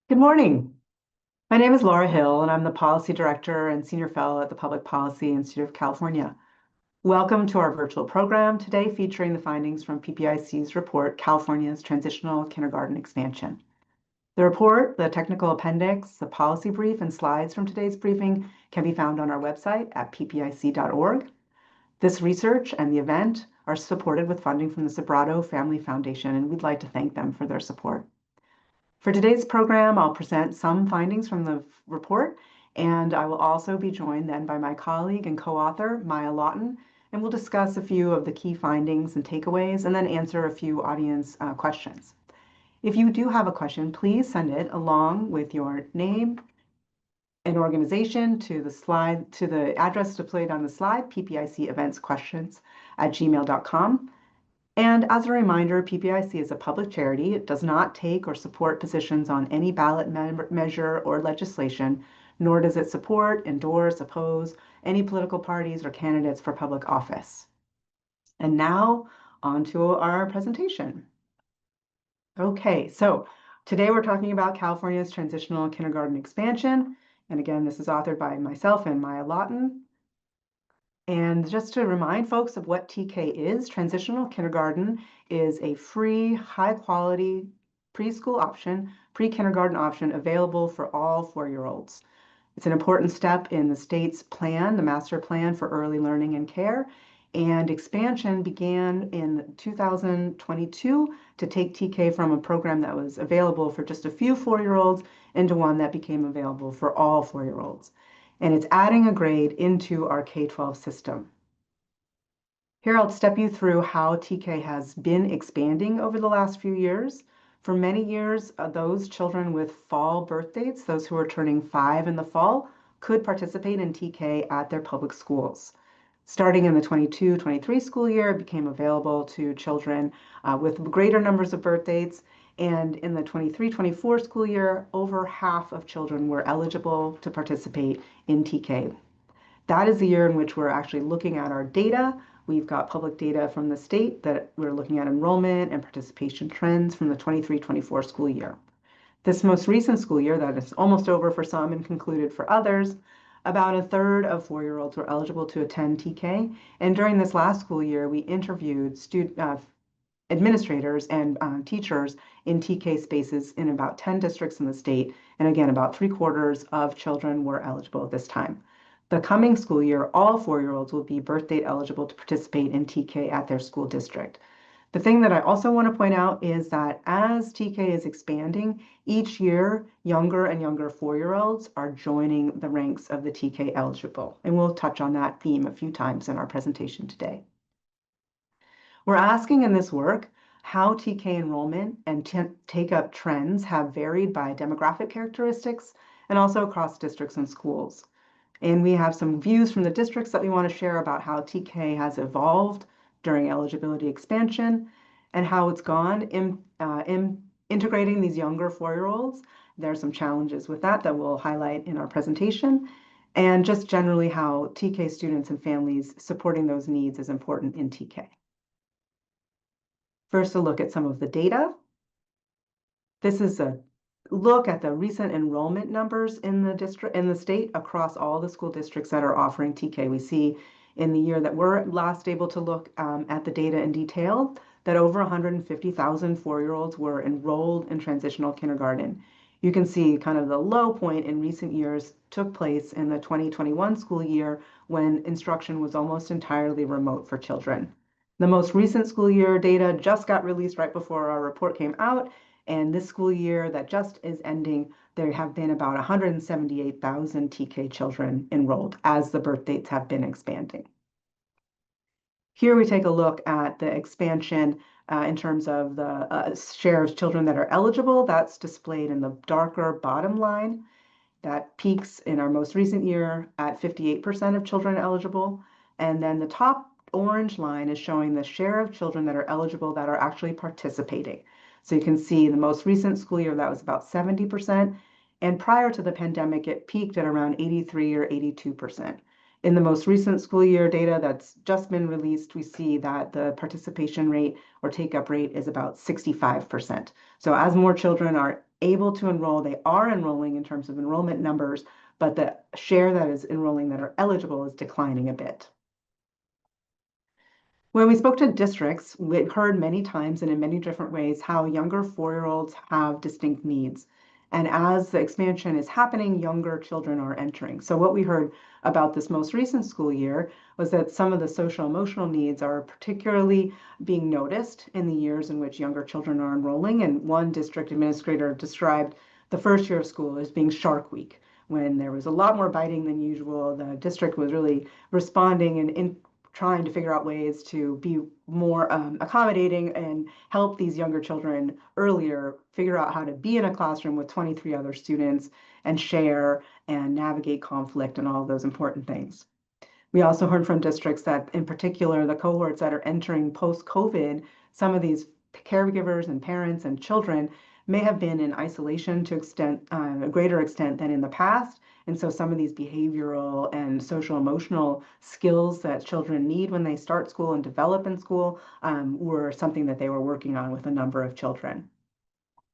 Good morning. My name is Laura Hill, and I'm the Policy Director and Senior Fellow at the Public Policy Institute of California. Welcome to our virtual program today featuring the findings from PPIC's report, California's Transitional Kindergarten Expansion. The report, the technical appendix, the policy brief, and slides from today's briefing can be found on our website at ppic.org. This research and the event are supported with funding from the Sobrato Family Foundation, and we'd like to thank them for their support. For today's program, I'll present some findings from the report, and I will also be joined then by my colleague and co-author, Maya Lawton, and we'll discuss a few of the key findings and takeaways, and then answer a few audience questions. If you do have a question, please send it along with your name and organization to the address displayed on the slide, ppiceventsquestions@gmail.com. And as a reminder, PPIC is a public charity. It does not take or support positions on any ballot measure or legislation, nor does it support, endorse, oppose any political parties or candidates for public office. And now on to our presentation. Okay, so today we're talking about California's Transitional Kindergarten Expansion. And again, this is authored by myself and Maya Lawton. And just to remind folks of what TK is, Transitional Kindergarten is a free, high-quality preschool option, pre-kindergarten option available for all 4-year-olds. It's an important step in the state's plan, the master plan for early learning and care, and expansion began in 2022 to take TK from a program that was available for just a few 4-year-olds into one that became available for all 4-year-olds. And it's adding a grade into our K-12 system. Here I'll step you through how TK has been expanding over the last few years. For many years, those children with fall birth dates, those who are turning 5 in the fall, could participate in TK at their public schools. Starting in the 22-23 school year, it became available to children with greater numbers of birth dates. And in the 23-24 school year, over half of children were eligible to participate in TK. That is the year in which we're actually looking at our data. We've got public data from the state that we're looking at enrollment and participation trends from the 23-24 school year. This most recent school year, that is almost over for some and concluded for others, about a third of 4-year-olds were eligible to attend TK. And during this last school year, we interviewed administrators and teachers in TK spaces in about 10 districts in the state. And again, about 3/4 of children were eligible at this time. The coming school year, all 4-year-olds will be birth date eligible to participate in TK at their school district. The thing that I also want to point out is that as TK is expanding, each year, younger and younger 4-year-olds are joining the ranks of the TK eligible. And we'll touch on that theme a few times in our presentation today. We're asking in this work how TK enrollment and take-up trends have varied by demographic characteristics and also across districts and schools. And we have some views from the districts that we want to share about how TK has evolved during eligibility expansion and how it's gone in integrating these younger 4-year-olds. There are some challenges with that we'll highlight in our presentation, and just generally how TK students and families supporting those needs is important in TK. First, a look at some of the data. This is a look at the recent enrollment numbers in the state across all the school districts that are offering TK. We see in the year that we're last able to look at the data in detail that over 150,000 4-year-olds were enrolled in transitional kindergarten. You can see kind of the low point in recent years took place in the 2021 school year when instruction was almost entirely remote for children. The most recent school year data just got released right before our report came out, and this school year that just is ending, there have been about 178,000 TK children enrolled as the birth dates have been expanding. Here we take a look at the expansion in terms of the share of children that are eligible. That's displayed in the darker bottom line. That peaks in our most recent year at 58% of children eligible. And then the top orange line is showing the share of children that are eligible that are actually participating. So you can see the most recent school year, that was about 70%. And prior to the pandemic, it peaked at around 83 or 82%. In the most recent school year data that's just been released, we see that the participation rate or take-up rate is about 65%. So as more children are able to enroll, they are enrolling in terms of enrollment numbers, but the share that is enrolling that are eligible is declining a bit. When we spoke to districts, we heard many times and in many different ways how younger 4-year-olds have distinct needs. And as the expansion is happening, younger children are entering. So what we heard about this most recent school year was that some of the social emotional needs are particularly being noticed in the years in which younger children are enrolling. And one district administrator described the first year of school as being Shark Week, when there was a lot more biting than usual. The district was really responding and trying to figure out ways to be more accommodating and help these younger children earlier figure out how to be in a classroom with 23 other students and share and navigate conflict and all of those important things. We also heard from districts that, in particular, the cohorts that are entering post-COVID, some of these caregivers and parents and children may have been in isolation to a greater extent than in the past. And so some of these behavioral and social emotional skills that children need when they start school and develop in school were something that they were working on with a number of children.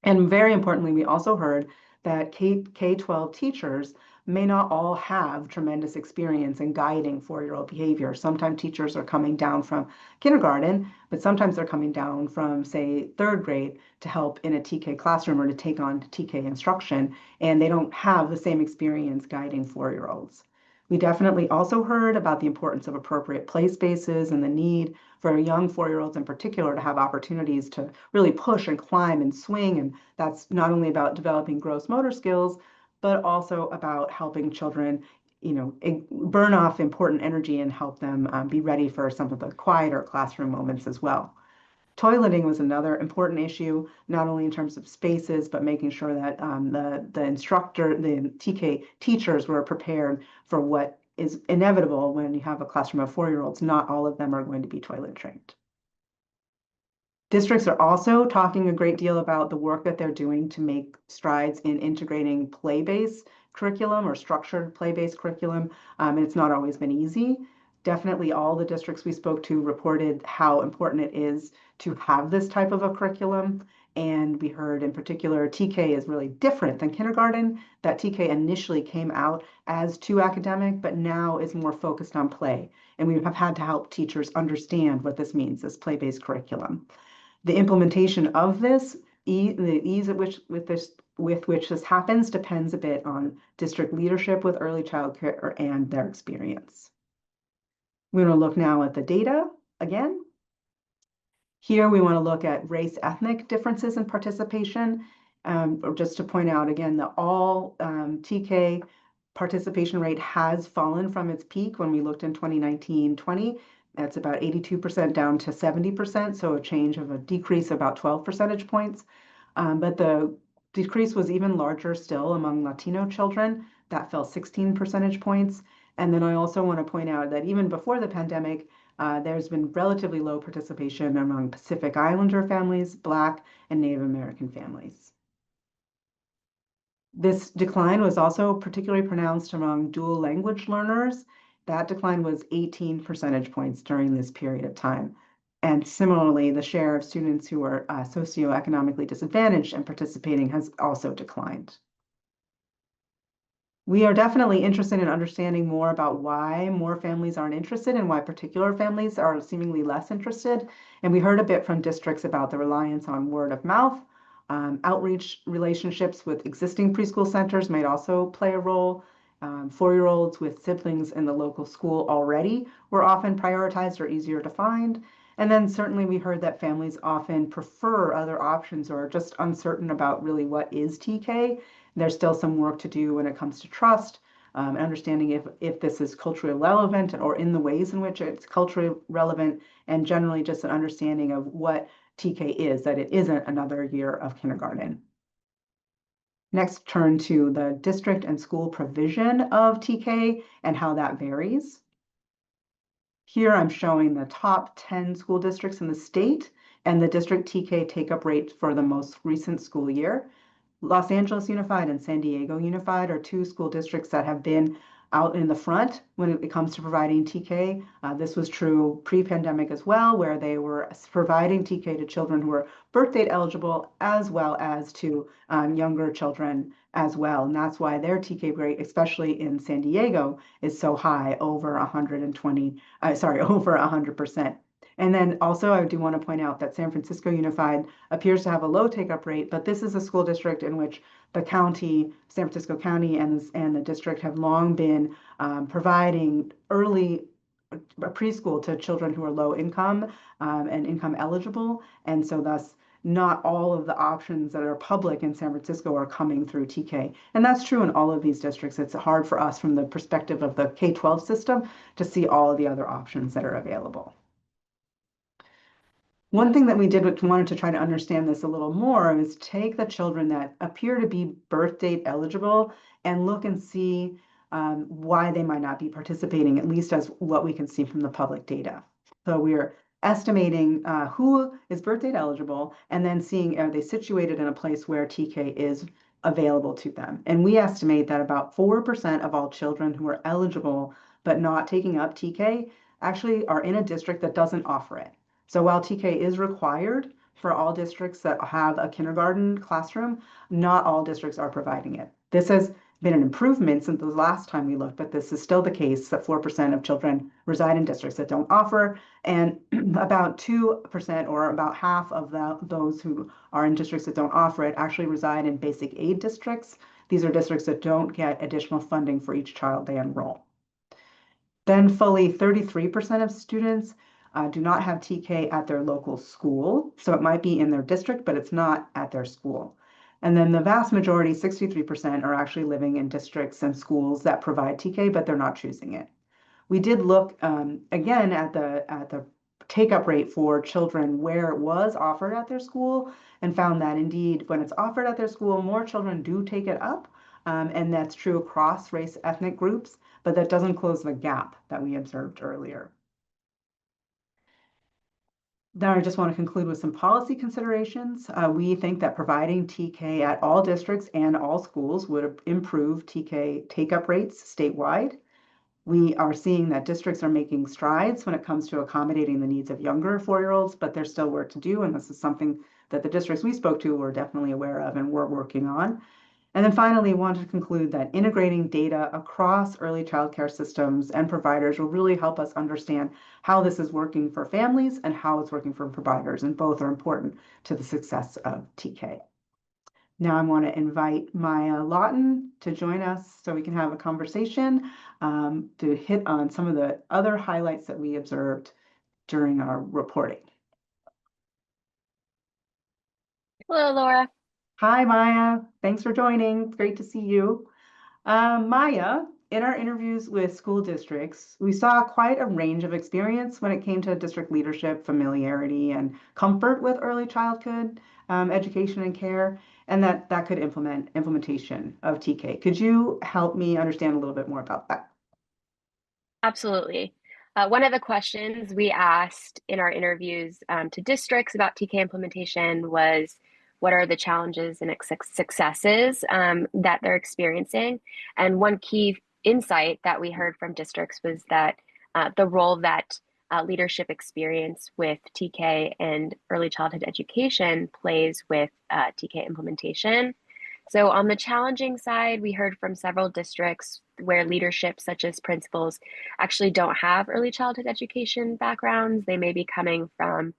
And very importantly, we also heard that K-12 teachers may not all have tremendous experience in guiding 4-year-old behavior. Sometimes teachers are coming down from kindergarten, but sometimes they're coming down from, say, 3rd grade to help in a TK classroom or to take on TK instruction, and they don't have the same experience guiding 4-year-olds. We definitely also heard about the importance of appropriate play spaces and the need for young 4-year-olds in particular to have opportunities to really push and climb and swing. And that's not only about developing gross motor skills, but also about helping children, burn off important energy and help them be ready for some of the quieter classroom moments as well. Toileting was another important issue, not only in terms of spaces, but making sure that the instructor, the TK teachers were prepared for what is inevitable when you have a classroom of 4-year-olds. Not all of them are going to be toilet trained. Districts are also talking a great deal about the work that they're doing to make strides in integrating play-based curriculum or structured play-based curriculum. And it's not always been easy. Definitely all the districts we spoke to reported how important it is to have this type of a curriculum. And we heard in particular, TK is really different than kindergarten. That TK initially came out as too academic, but now is more focused on play. And we have had to help teachers understand what this means, this play-based curriculum. The implementation of this, the ease at which with which this happens depends a bit on district leadership with early child care and their experience. We're going to look now at the data again. Here we want to look at race ethnic differences in participation, or just to point out again that all TK participation rate has fallen from its peak when we looked in 2019-20. That's about 82% down to 70%, so a decrease of about 12 percentage points. But the decrease was even larger still among Latino children. That fell 16 percentage points. And then I also want to point out that even before the pandemic, there's been relatively low participation among Pacific Islander families, Black, and Native American families. This decline was also particularly pronounced among dual language learners. That decline was 18 percentage points during this period of time. And similarly, the share of students who are socioeconomically disadvantaged and participating has also declined. We are definitely interested in understanding more about why more families aren't interested and why particular families are seemingly less interested. And we heard a bit from districts about the reliance on word of mouth. Outreach relationships with existing preschool centers might also play a role. 4-year-olds with siblings in the local school already were often prioritized or easier to find. And then certainly we heard that families often prefer other options or are just uncertain about really what is TK. There's still some work to do when it comes to trust, understanding if this is culturally relevant or in the ways in which it's culturally relevant, and generally just an understanding of what TK is, that it isn't another year of kindergarten. Next, turn to the district and school provision of TK and how that varies. Here I'm showing the top 10 school districts in the state and the district TK take-up rate for the most recent school year. Los Angeles Unified and San Diego Unified are two school districts that have been out in the front when it comes to providing TK. This was true pre-pandemic as well, where they were providing TK to children who were birth date eligible, as well as to younger children as well. And that's why their TK rate, especially in San Diego, is so high, over 100%. And then also, I do want to point out that San Francisco Unified appears to have a low take-up rate, but this is a school district in which the county, San Francisco County, and the district have long been providing early preschool to children who are low income and income eligible. And so thus, not all of the options that are public in San Francisco are coming through TK. And that's true in all of these districts. It's hard for us from the perspective of the K-12 system to see all of the other options that are available. One thing that we did, which wanted to try to understand this a little more, is take the children that appear to be birth date eligible and look and see why they might not be participating, at least as what we can see from the public data. So we're estimating who is birth date eligible and then seeing, are they situated in a place where TK is available to them. And we estimate that about 4% of all children who are eligible but not taking up TK actually are in a district that doesn't offer it. So while TK is required for all districts that have a kindergarten classroom, not all districts are providing it. This has been an improvement since the last time we looked, but this is still the case that 4% of children reside in districts that don't offer, and about 2% or about half of those who are in districts that don't offer it actually reside in basic aid districts. These are districts that don't get additional funding for each child they enroll. Then fully 33% of students do not have TK at their local school. So it might be in their district, but it's not at their school. And then the vast majority, 63%, are actually living in districts and schools that provide TK, but they're not choosing it. We did look again at the take-up rate for children where it was offered at their school and found that indeed when it's offered at their school, more children do take it up. And that's true across race ethnic groups, but that doesn't close the gap that we observed earlier. Then I just want to conclude with some policy considerations. We think that providing TK at all districts and all schools would improve TK take-up rates statewide. We are seeing that districts are making strides when it comes to accommodating the needs of younger 4-year-olds, but there's still work to do, and this is something that the districts we spoke to were definitely aware of and we're working on. And then finally, wanted to conclude that integrating data across early childcare systems and providers will really help us understand how this is working for families and how it's working for providers, and both are important to the success of TK. Now I want to invite Maya Lawton to join us so we can have a conversation to hit on some of the other highlights that we observed during our reporting. Hello, Laura. Hi, Maya. Thanks for joining. It's great to see you. Maya, in our interviews with school districts, we saw quite a range of experience when it came to district leadership, familiarity, and comfort with early childhood education and care, and that could implementation of TK. Could you help me understand a little bit more about that? Absolutely. One of the questions we asked in our interviews to districts about TK implementation was, what are the challenges and successes that they're experiencing? And one key insight that we heard from districts was that the role that leadership experience with TK and early childhood education plays with TK implementation. So on the challenging side, we heard from several districts where leadership, such as principals, actually don't have early childhood education backgrounds. They may be coming from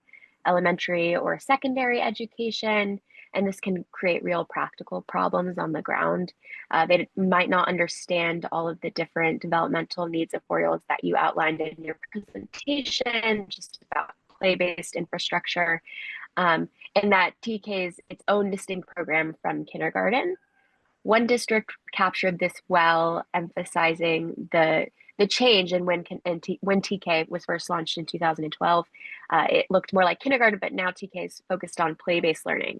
elementary or secondary education, and this can create real practical problems on the ground. They might not understand all of the different developmental needs of 4-year-olds that you outlined in your presentation, just about play-based infrastructure. And that TK is its own distinct program from kindergarten. One district captured this well, emphasizing the change in when TK was first launched in 2012. It looked more like kindergarten, but now TK is focused on play-based learning.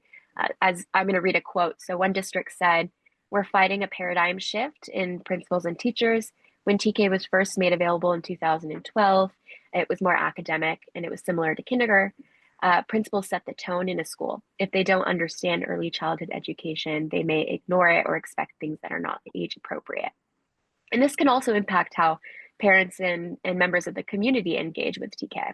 As I'm going to read a quote. So one district said, "We're fighting a paradigm shift in principals and teachers. When TK was first made available in 2012, it was more academic and it was similar to kindergarten. Principals set the tone in a school. If they don't understand early childhood education, they may ignore it or expect things that are not age appropriate." And this can also impact how parents and members of the community engage with TK.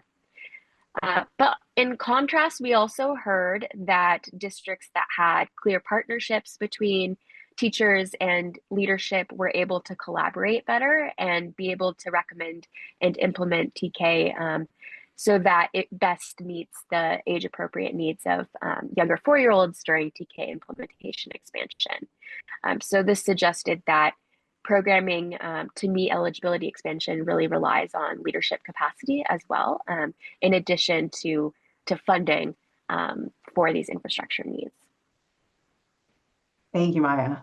But in contrast, we also heard that districts that had clear partnerships between teachers and leadership were able to collaborate better and be able to recommend and implement TK so that it best meets the age appropriate needs of younger 4 year olds during TK implementation expansion. So this suggested that programming to meet eligibility expansion really relies on leadership capacity as well, in addition to funding for these infrastructure needs. Thank you, Maya.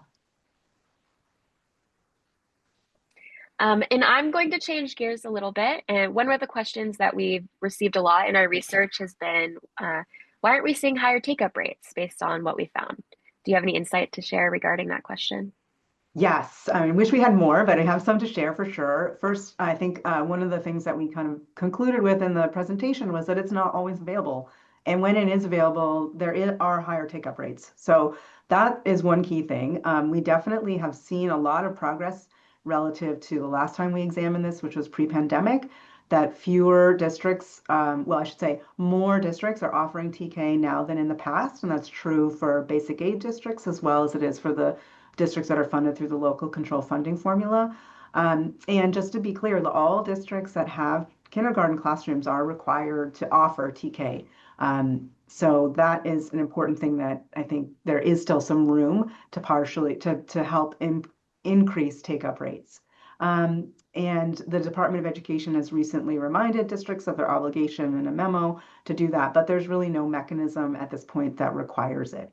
And I'm going to change gears a little bit. And one of the questions that we've received a lot in our research has been, why aren't we seeing higher take-up rates based on what we found? Do you have any insight to share regarding that question? Yes, I wish we had more, but I have some to share for sure. First, I think one of the things that we kind of concluded with in the presentation was that it's not always available. And when it is available, are higher take-up rates. So that is one key thing. We definitely have seen a lot of progress relative to the last time we examined this, which was pre-pandemic, that fewer districts, well, I should say more districts are offering TK now than in the past. And that's true for basic aid districts as well as it is for the districts that are funded through the local control funding formula. And just to be clear, all districts that have kindergarten classrooms are required to offer TK. So that is an important thing that I think there is still some room to help increase take-up rates. And the Department of Education has recently reminded districts of their obligation in a memo to do that, but there's really no mechanism at this point that requires it.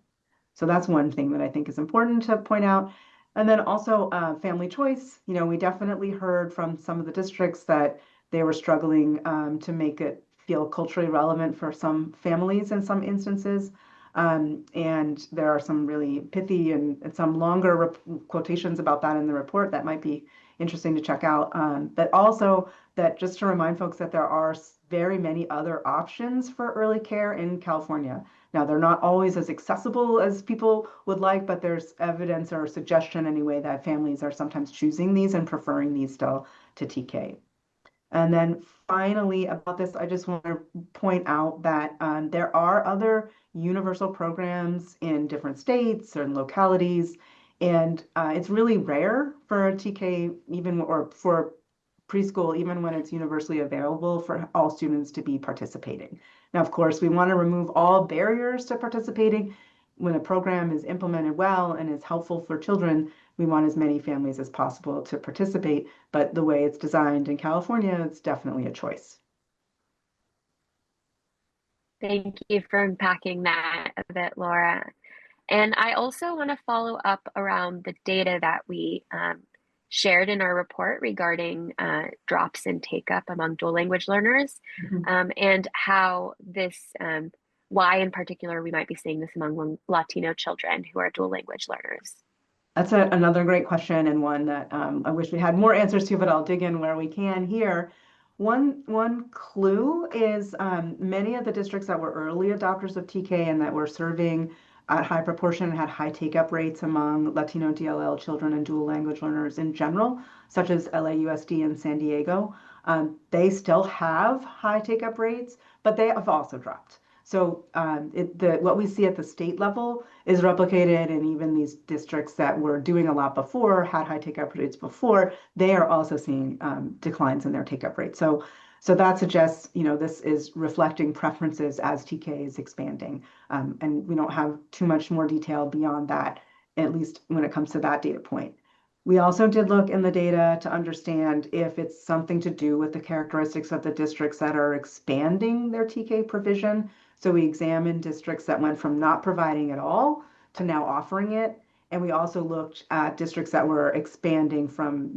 So that's one thing that I think is important to point out. And then also family choice. We definitely heard from some of the districts that they were struggling to make it feel culturally relevant for some families in some instances. And there are some really pithy and some longer quotations about that in the report that might be interesting to check out. But also that just to remind folks that there are very many other options for early care in California. Now, they're not always as accessible as people would like, but there's evidence or suggestion anyway that families are sometimes choosing these and preferring these still to TK. And then finally, about this, I just want to point out that there are other universal programs in different states or localities, and it's really rare for a TK even or for preschool, even when it's universally available for all students to be participating. Now, of course, we want to remove all barriers to participating. When a program is implemented well and is helpful for children, we want as many families as possible to participate, but the way it's designed in California, it's definitely a choice. Thank you for unpacking that a bit, Laura. And I also want to follow up around the data that we shared in our report regarding drops in take up among dual language learners and how why in particular we might be seeing this among Latino children who are dual language learners. That's another great question and one that I wish we had more answers to, but I'll dig in where we can here. One clue is many of the districts that were early adopters of TK and that were serving at high proportion had high take-up rates among Latino DLL children and dual language learners in general, such as LAUSD and San Diego. They still have high take-up rates, but they have also dropped. So what we see at the state level is replicated in even these districts that were doing a lot before, had high take-up rates before, they are also seeing declines in their take-up rate. So that suggests, this is reflecting preferences as TK is expanding. And we don't have too much more detail beyond that, at least when it comes to that data point. We also did look in the data to understand if it's something to do with the characteristics of the districts that are expanding their TK provision. So we examined districts that went from not providing at all to now offering it. And we also looked at districts that were expanding from,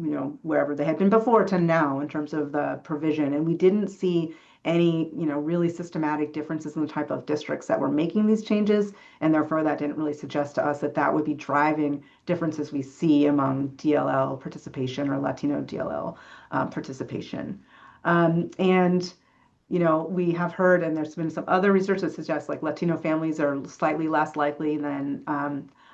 wherever they had been before to now in terms of the provision. And we didn't see any, really systematic differences in the type of districts that were making these changes. And therefore, that didn't really suggest to us that that would be driving differences we see among DLL participation or Latino DLL participation. And we have heard, and there's been some other research that suggests like Latino families are slightly less likely than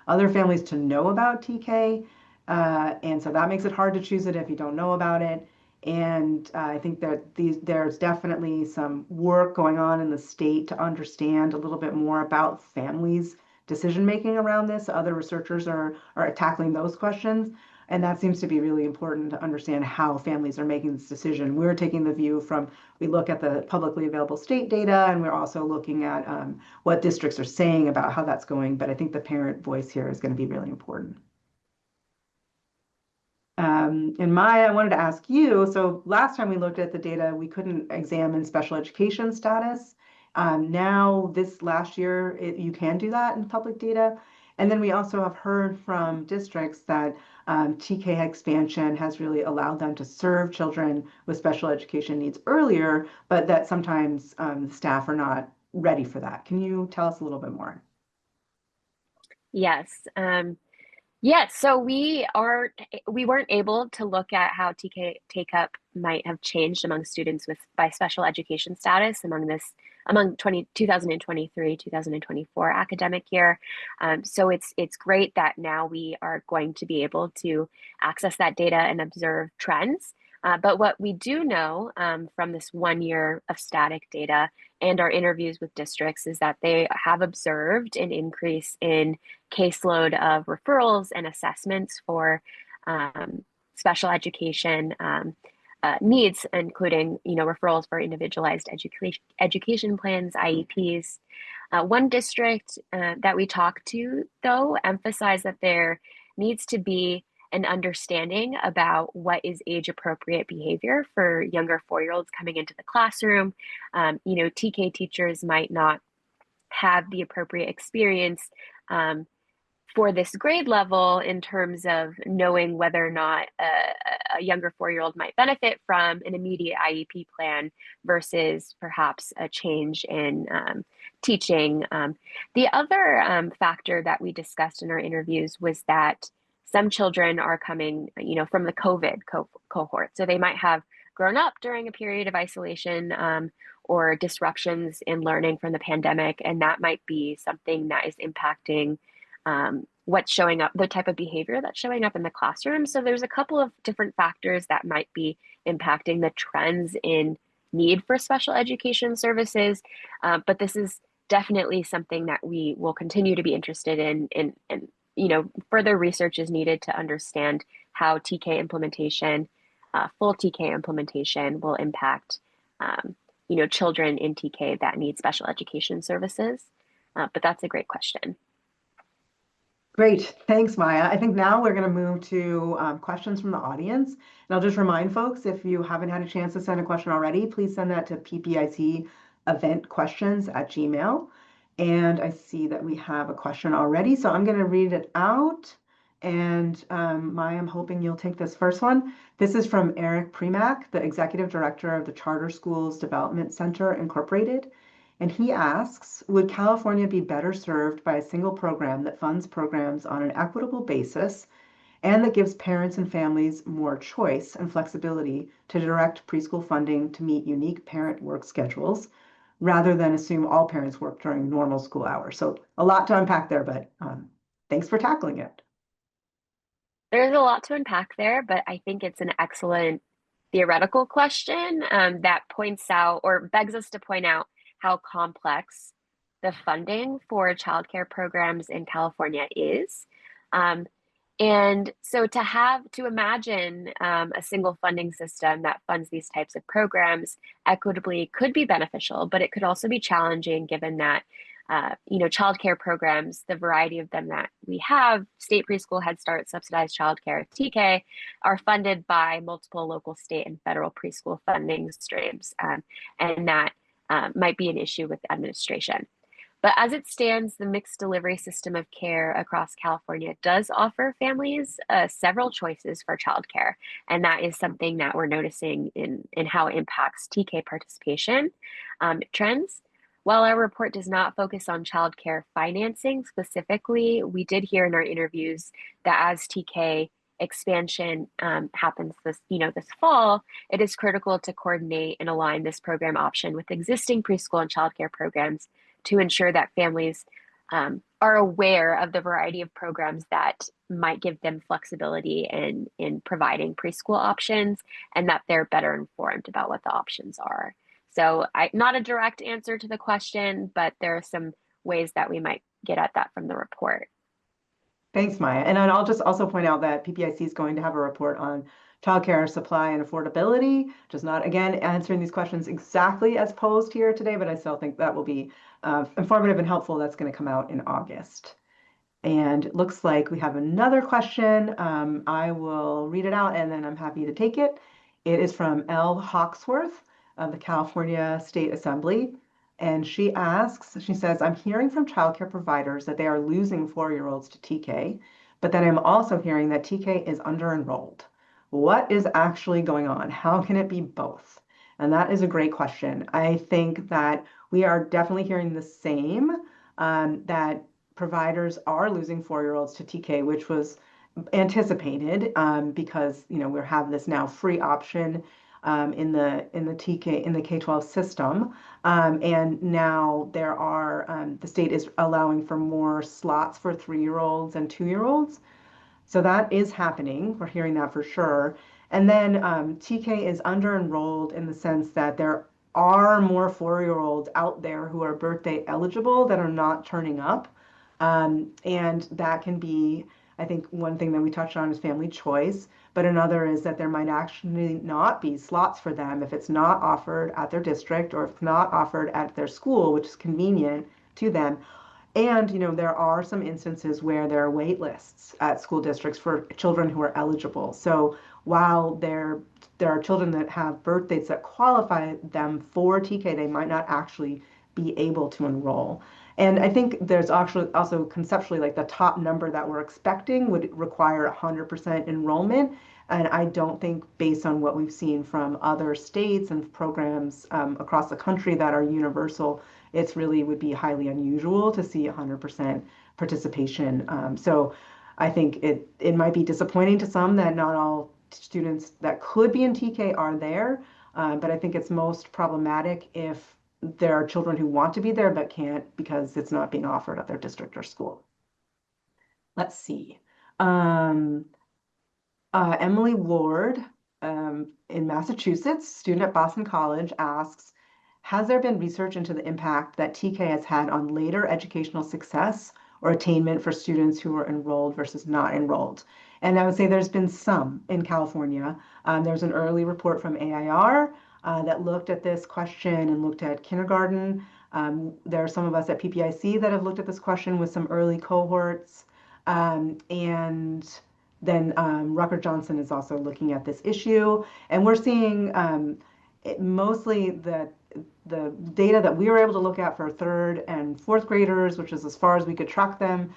other families to know about TK. And so that makes it hard to choose it if you don't know about it. And I think that there's definitely some work going on in the state to understand a little bit more about families' decision making around this. Other researchers are tackling those questions. And that seems to be really important to understand how families are making this decision. We're taking the view from, we look at the publicly available state data, and we're also looking at what districts are saying about how that's going. But I think the parent voice here is going to be really important. And Maya, I wanted to ask you, so last time we looked at the data, we couldn't examine special education status. Now, this last year, you can do that in public data. And then we also have heard from districts that TK expansion has really allowed them to serve children with special education needs earlier, but that sometimes staff are not ready for that. Can you tell us a little bit more? Yes. Yes, so we weren't able to look at how TK take up might have changed among students with by special education status among 2023-2024 academic year. So it's great that now we are going to be able to access that data and observe trends. But what we do know from this 1 year of static data and our interviews with districts is that they have observed an increase in caseload of referrals and assessments for special education needs, including referrals for individualized education plans, IEPs. One district that we talked to, though, emphasized that there needs to be an understanding about what is age appropriate behavior for younger 4-year-olds coming into the classroom. TK teachers might not have the appropriate experience for this grade level in terms of knowing whether or not a younger 4-year-old might benefit from an immediate IEP plan versus perhaps a change in teaching. The other factor that we discussed in our interviews was that some children are coming, from the COVID cohort. So they might have grown up during a period of isolation or disruptions in learning from the pandemic, and that might be something that is impacting what's showing up, the type of behavior that's showing up in the classroom. So there's a couple of different factors that might be impacting the trends in need for special education services. But this is definitely something that we will continue to be interested in. And further research is needed to understand how TK implementation, full TK implementation, will impact children in TK that need special education services. But that's a great question. Great. Thanks, Maya. I think now we're going to move to questions from the audience. And I'll just remind folks, if you haven't had a chance to send a question already, please send that to PPIC eventquestions at Gmail. And I see that we have a question already, so I'm going to read it out. And Maya, I'm hoping you'll take this first one. This is from Eric Premack, the Executive Director of the Charter Schools Development Center, Incorporated. And he asks, would California be better served by a single program that funds programs on an equitable basis and that gives parents and families more choice and flexibility to direct preschool funding to meet unique parent work schedules rather than assume all parents work during normal school hours? So a lot to unpack there, but thanks for tackling it. There's a lot to unpack there, but I think it's an excellent theoretical question that points out or begs us to point out how complex the funding for childcare programs in California is. And so to imagine a single funding system that funds these types of programs equitably could be beneficial, but it could also be challenging given that childcare programs, the variety of them that we have, state preschool, Head Start, subsidized childcare, TK, are funded by multiple local, state, and federal preschool funding streams. And that might be an issue with administration. But as it stands, the mixed delivery system of care across California does offer families several choices for childcare. And that is something that we're noticing in how it impacts TK participation trends. While our report does not focus on childcare financing specifically, we did hear in our interviews that as TK expansion happens this fall, it is critical to coordinate and align this program option with existing preschool and childcare programs to ensure that families are aware of the variety of programs that might give them flexibility in providing preschool options, and that they're better informed about what the options are. So not a direct answer to the question, but there are some ways that we might get at that from the report. Thanks, Maya. And then I'll just also point out that PPIC is going to have a report on childcare supply and affordability, just not, again, answering these questions exactly as posed here today, but I still think that will be informative and helpful. That's going to come out in August. And it looks like we have another question. I will read it out and then I'm happy to take it. It is from Elle Hawksworth of the California State Assembly. And she asks, she says, I'm hearing from childcare providers that they are losing 4-year-olds to TK, but then I'm also hearing that TK is under-enrolled. What is actually going on? How can it be both? And that is a great question. I think that we are definitely hearing the same, that providers are losing 4-year-olds to TK, which was anticipated because we have this now free option in the TK in the K-12 system, and now the state is allowing for more slots for 3-year-olds and 2-year-olds. So that is happening. We're hearing that for sure. And then TK is under-enrolled in the sense that there are more 4-year-olds out there who are birthday eligible that are not turning up. And that can be, I think, one thing that we touched on is family choice, but another is that there might actually not be slots for them if it's not offered at their district or if it's not offered at their school, which is convenient to them. And, there are some instances where there are wait lists at school districts for children who are eligible. So while there are children that have birth dates that qualify them for TK, they might not actually be able to enroll. And I think there's actually also conceptually like the top number that we're expecting would require 100% enrollment. And I don't think, based on what we've seen from other states and programs across the country that are universal, it's really would be highly unusual to see 100% participation. So I think it might be disappointing to some that not all students that could be in TK are there, but I think it's most problematic if there are children who want to be there but can't because it's not being offered at their district or school. Let's see. Emily Ward in Massachusetts, student at Boston College, asks, has there been research into the impact that TK has had on later educational success or attainment for students who are enrolled versus not enrolled? And I would say there's been some in California. There's an early report from AIR that looked at this question and looked at kindergarten. There are some of us at PPIC that have looked at this question with some early cohorts. And then Rucker Johnson is also looking at this issue. And we're seeing mostly the data that we were able to look at for 3rd and 4th graders, which is as far as we could track them.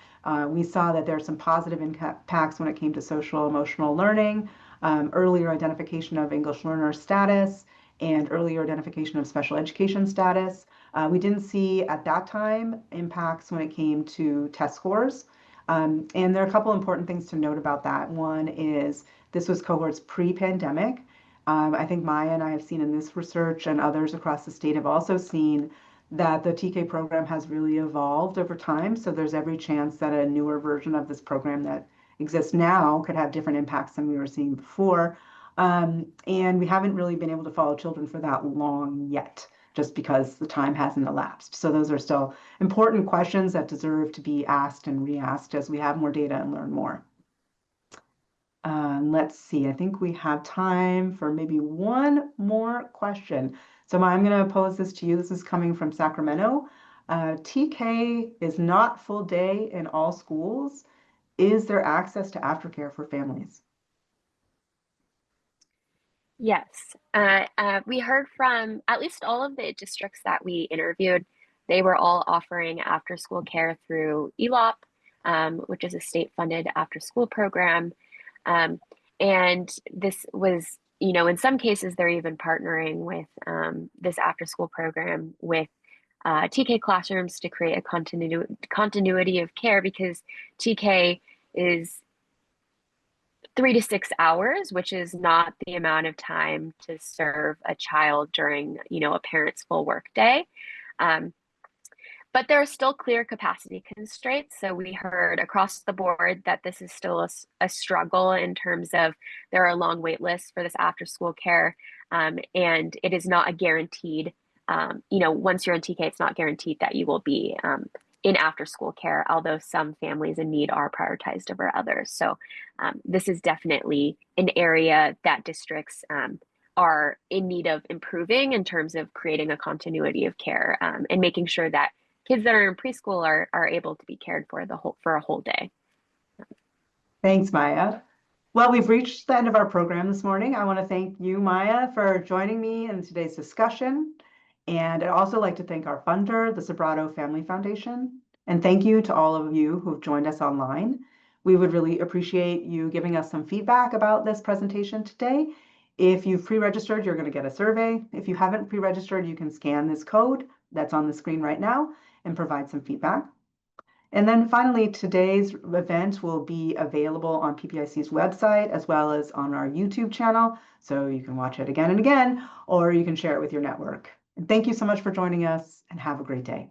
We saw that there are some positive impacts when it came to social emotional learning, earlier identification of English learner status, and earlier identification of special education status. We didn't see at that time impacts when it came to test scores. And there are a couple important things to note about that. One is this was cohorts pre-pandemic. I think Maya and I have seen in this research, and others across the state have also seen, that the TK program has really evolved over time. So there's every chance that a newer version of this program that exists now could have different impacts than we were seeing before. And we haven't really been able to follow children for that long yet, just because the time hasn't elapsed. So those are still important questions that deserve to be asked and re-asked as we have more data and learn more. Let's see, I think we have time for maybe one more question. So I'm going to pose this to you. This is coming from Sacramento. TK is not full day in all schools. Is there access to aftercare for families? Yes, we heard from at least all of the districts that we interviewed. They were all offering after school care through ELOP, which is a state-funded after-school program. And this was, in some cases, they're even partnering with this after-school program with TK classrooms to create a continuity of care, because TK is 3 to 6 hours, which is not the amount of time to serve a child during, a parent's full work day. But there are still clear capacity constraints. So we heard across the board that this is still a struggle in terms of there are long wait lists for this after school care, and it is not a guaranteed, once you're in TK, it's not guaranteed that you will be in after school care, although some families in need are prioritized over others. So this is definitely an area that districts are in need of improving in terms of creating a continuity of care and making sure that kids that are in preschool are able to be cared for for a whole day. Thanks, Maya. Well, we've reached the end of our program this morning. I want to thank you, Maya, for joining me in today's discussion. And I'd also like to thank our funder, the Sobrato Family Foundation. And thank you to all of you who've joined us online. We would really appreciate you giving us some feedback about this presentation today. If you've pre-registered, you're going to get a survey. If you haven't pre-registered, you can scan this code that's on the screen right now and provide some feedback. And then finally, today's event will be available on PPIC's website as well as on our YouTube channel. So you can watch it again and again, or you can share it with your network. And thank you so much for joining us and have a great day.